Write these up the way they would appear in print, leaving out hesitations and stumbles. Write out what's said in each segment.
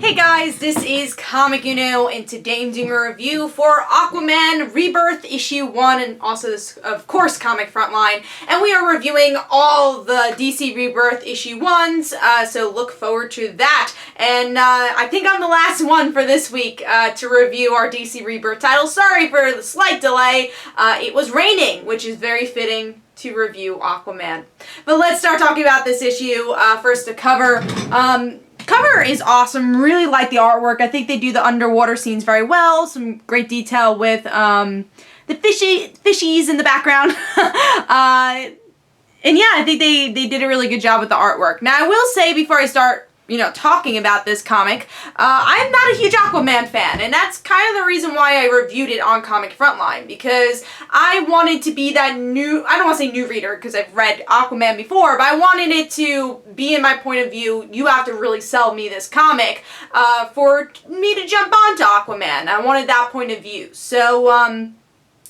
Hey guys, this is Comic Uno, and today I'm doing a review for Aquaman Rebirth issue 1, and also this, of course, Comic Frontline. And we are reviewing all the DC Rebirth issue 1s, so look forward to that. And I think I'm the last one for this week to review our DC Rebirth title. Sorry for the slight delay. It was raining, which is very fitting to review Aquaman. But let's start talking about this issue. First, the cover. Cover is awesome. Really like the artwork. I think they do the underwater scenes very well. Some great detail with the fishies in the background. And yeah, I think they did a really good job with the artwork. Now, I will say before I start talking about this comic, I'm not a huge Aquaman fan, and that's kind of the reason why I reviewed it on Comic Frontline, because I wanted to be that new, I don't want to say new reader, because I've read Aquaman before, but I wanted it to be in my point of view, you have to really sell me this comic for me to jump onto Aquaman. I wanted that point of view. So,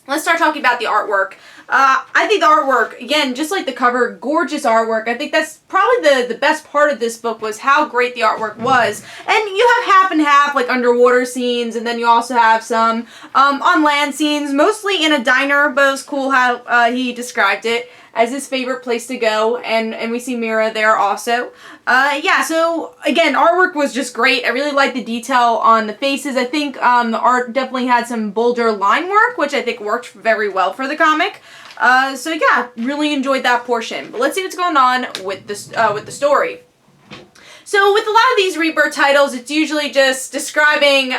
let's start talking about the artwork. I think the artwork, again, just like the cover, gorgeous artwork. I think that's probably the best part of this book was how great the artwork was. And you have half and half, like underwater scenes, and then you also have some on land scenes, mostly in a diner, but it was cool how he described it as his favorite place to go, and we see Mira there also. Yeah, so again, artwork was just great. I really liked the detail on the faces. I think the art definitely had some bolder line work, which I think worked very well for the comic. So yeah, really enjoyed that portion. But let's see what's going on with the story. So with a lot of these Rebirth titles, it's usually just describing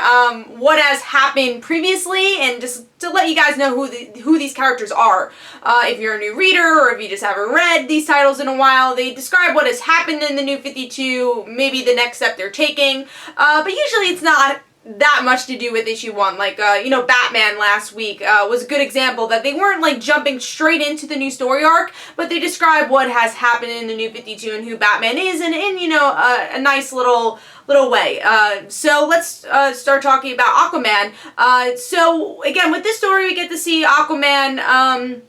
what has happened previously, and just to let you guys know who these characters are. If you're a new reader, or if you just haven't read these titles in a while, they describe what has happened in the New 52, maybe the next step they're taking, but usually it's not that much to do with issue 1. Like, Batman last week was a good example that they weren't like jumping straight into the new story arc, but they describe what has happened in the New 52 and who Batman is in a nice little way. So let's start talking about Aquaman. So again, with this story, we get to see Aquaman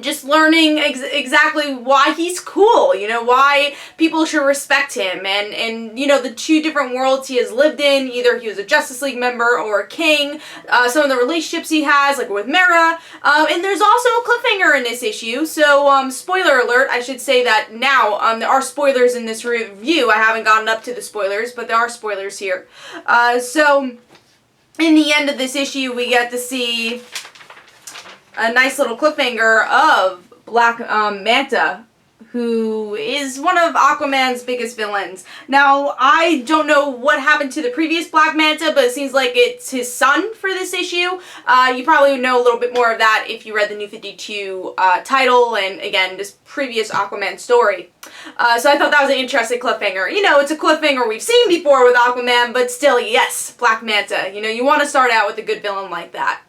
just learning exactly why he's cool, why people should respect him, and the two different worlds he has lived in. Either he was a Justice League member or a king, some of the relationships he has, like with Mera, and there's also a cliffhanger in this issue, so spoiler alert, I should say that now, there are spoilers in this review. I haven't gotten up to the spoilers, but there are spoilers here. So in the end of this issue, we get to see a nice little cliffhanger of Black Manta, who is one of Aquaman's biggest villains. Now, I don't know what happened to the previous Black Manta, but it seems like it's his son for this issue. You probably would know a little bit more of that if you read the New 52 title, and again, this previous Aquaman story. So I thought that was an interesting cliffhanger. It's a cliffhanger we've seen before with Aquaman, but still, yes, Black Manta. You want to start out with a good villain like that.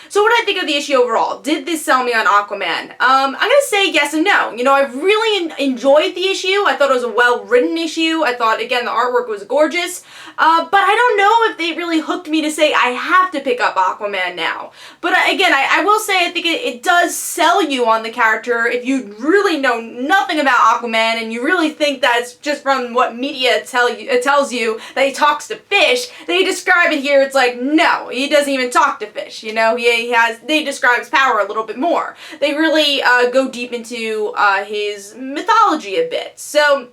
So what did I think of the issue overall? Did this sell me on Aquaman? I'm going to say yes and no. I really enjoyed the issue. I thought it was a well-written issue. I thought, again, the artwork was gorgeous. But I don't know if they really hooked me to say I have to pick up Aquaman now. But again, I will say I think it does sell you on the character if you really know nothing about Aquaman and you really think that it's just from what media tells you that he talks to fish. They describe it here, it's like, no, he doesn't even talk to fish, they describe his power a little bit more. They really go deep into his mythology a bit. So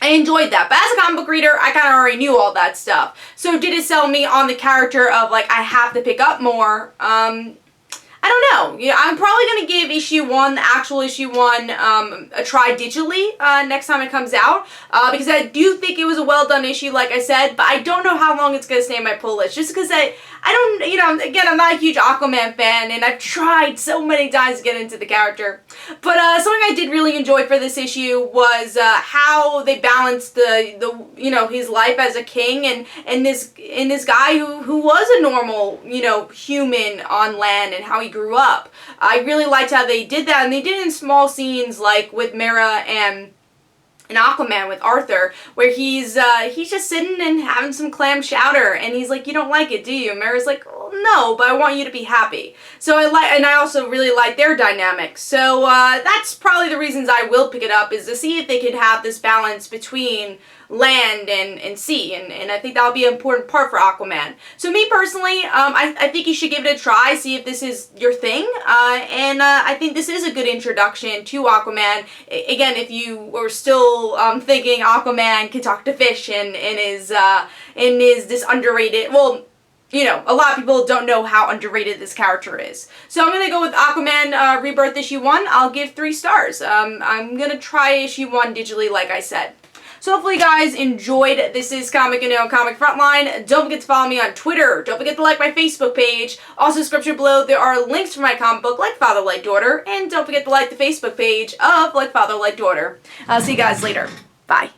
I enjoyed that. But as a comic book reader, I kind of already knew all that stuff. So did it sell me on the character of, like, I have to pick up more? I don't know. I'm probably going to give issue 1, the actual issue 1, a try digitally next time it comes out, because I do think it was a well done issue, like I said, but I don't know how long it's going to stay in my pull list, just because I don't, again, I'm not a huge Aquaman fan, and I've tried so many times to get into the character. But something I did really enjoy for this issue was how they balanced his life as a king and this guy who was a normal, human on land, and how he grew up. I really liked how they did that, and they did it in small scenes, like with Mera and Aquaman with Arthur, where he's just sitting and having some clam chowder, and he's like, "You don't like it, do you?" And Mera's like, "Oh, Well, no, but I want you to be happy. So I also really like their dynamics. So that's probably the reasons I will pick it up, is to see if they could have this balance between land and sea, and I think that'll be an important part for Aquaman. So me personally, I think you should give it a try, see if this is your thing, and I think this is a good introduction to Aquaman. Again, if you were still thinking Aquaman can talk to fish and is this underrated, well, you know, a lot of people don't know how underrated this character is. So I'm going to go with Aquaman Rebirth issue 1. I'll give 3 stars. I'm going to try issue 1 digitally, like I said. So hopefully you guys enjoyed. This is Comic and Comic Frontline. Don't forget to follow me on Twitter. Don't forget to like my Facebook page. Also, description below, there are links for my comic book, Like Father, Like Daughter. And don't forget to like the Facebook page of Like Father, Like Daughter. I'll see you guys later. Bye.